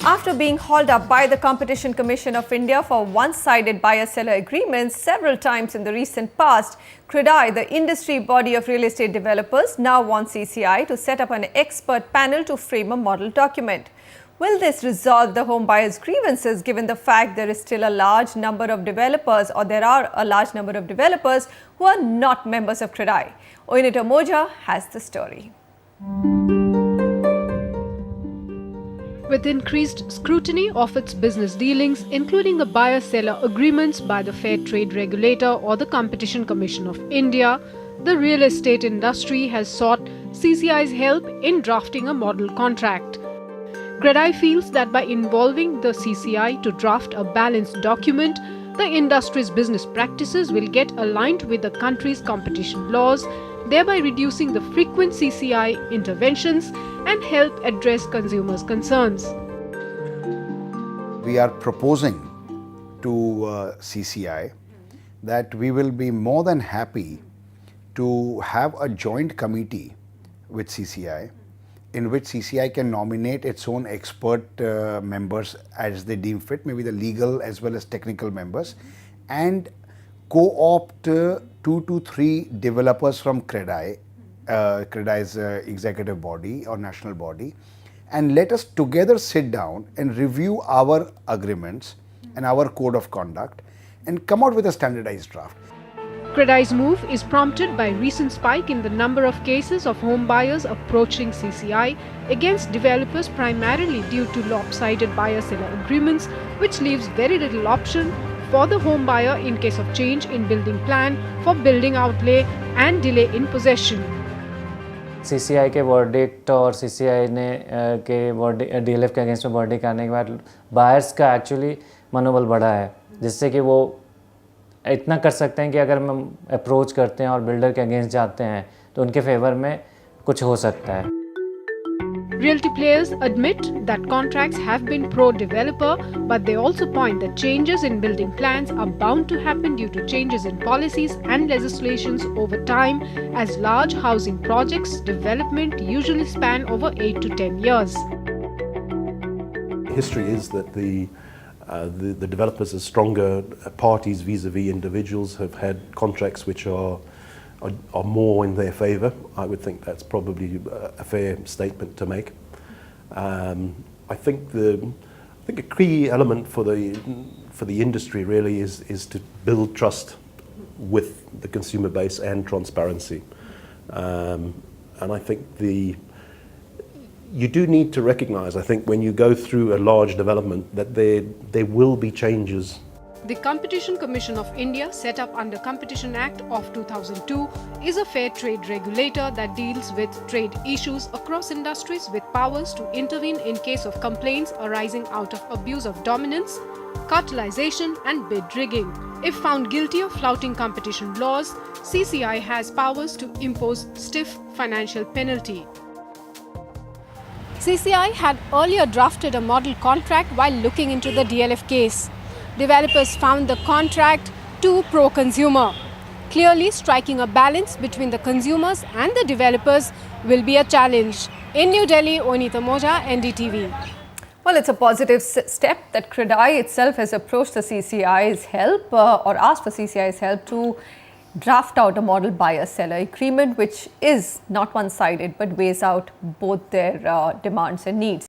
After being hauled up by the Competition Commission of India for one-sided buyer-seller agreements several times in the recent past, CREDAI, the industry body of real estate developers, now wants CCI to set up an expert panel to frame a model document. Will this resolve the home buyers' grievances given the fact there is still a large number of developers who are not members of CREDAI? Oineetom Ojah has the story. With increased scrutiny of its business dealings, including the buyer-seller agreements by the Fair Trade Regulator or the Competition Commission of India, the real estate industry has sought CCI's help in drafting a model contract. CREDAI feels that by involving the CCI to draft a balanced document, the industry's business practices will get aligned with the country's competition laws, thereby reducing the frequent CCI interventions and help address consumers' concerns. We are proposing to CCI that we will be more than happy to have a joint committee with CCI in which CCI can nominate its own expert members as they deem fit, maybe the legal as well as technical members, and co-opt 2 to 3 developers from CREDAI, CREDAI's executive body or national body, and let us together sit down and review our agreements and our code of conduct and come out with a standardized draft. CREDAI's move is prompted by recent spike in the number of cases of home buyers approaching CCI against developers primarily due to lopsided buyer-seller agreements, which leaves very little option for the home buyer in case of change in building plan, for building outlay and delay in possession. CCI के verdict और CCI ने के DLF के against में verdict आने के बाद buyers का एक्चुअली मनोबल बढ़ा है, जिससे कि वो इतना कर सकते हैं कि अगर हम अप्रोच करते हैं और बिल्डर के अगेंस्ट जाते हैं तो उनके फेवर में कुछ हो सकता है. Realty players admit that contracts have been pro-developer, but they also point that changes in building plans are bound to happen due to changes in policies and legislations over time, as large housing projects development usually span over 8 to 10 years. History is that the developers as stronger parties vis-a-vis individuals have had contracts which are more in their favour. I would think that's probably a fair statement to make. I think a key element for the industry really is to build trust with the consumer base and transparency. And I think you do need to recognise, I think, when you go through a large development that there will be changes. The Competition Commission of India, set up under Competition Act of 2002, is a fair trade regulator that deals with trade issues across industries with powers to intervene in case of complaints arising out of abuse of dominance, cartelization and bid rigging. If found guilty of flouting competition laws, CCI has powers to impose stiff financial penalty. CCI had earlier drafted a model contract while looking into the DLF case. Developers found the contract too pro-consumer. Clearly, striking a balance between the consumers and the developers will be a challenge. In New Delhi, Oineetom Ojah, NDTV. Well, it's a positive step that CREDAI itself has approached the CCI's help or asked for CCI's help to draft out a model buyer-seller agreement which is not one-sided but weighs out both their demands and needs.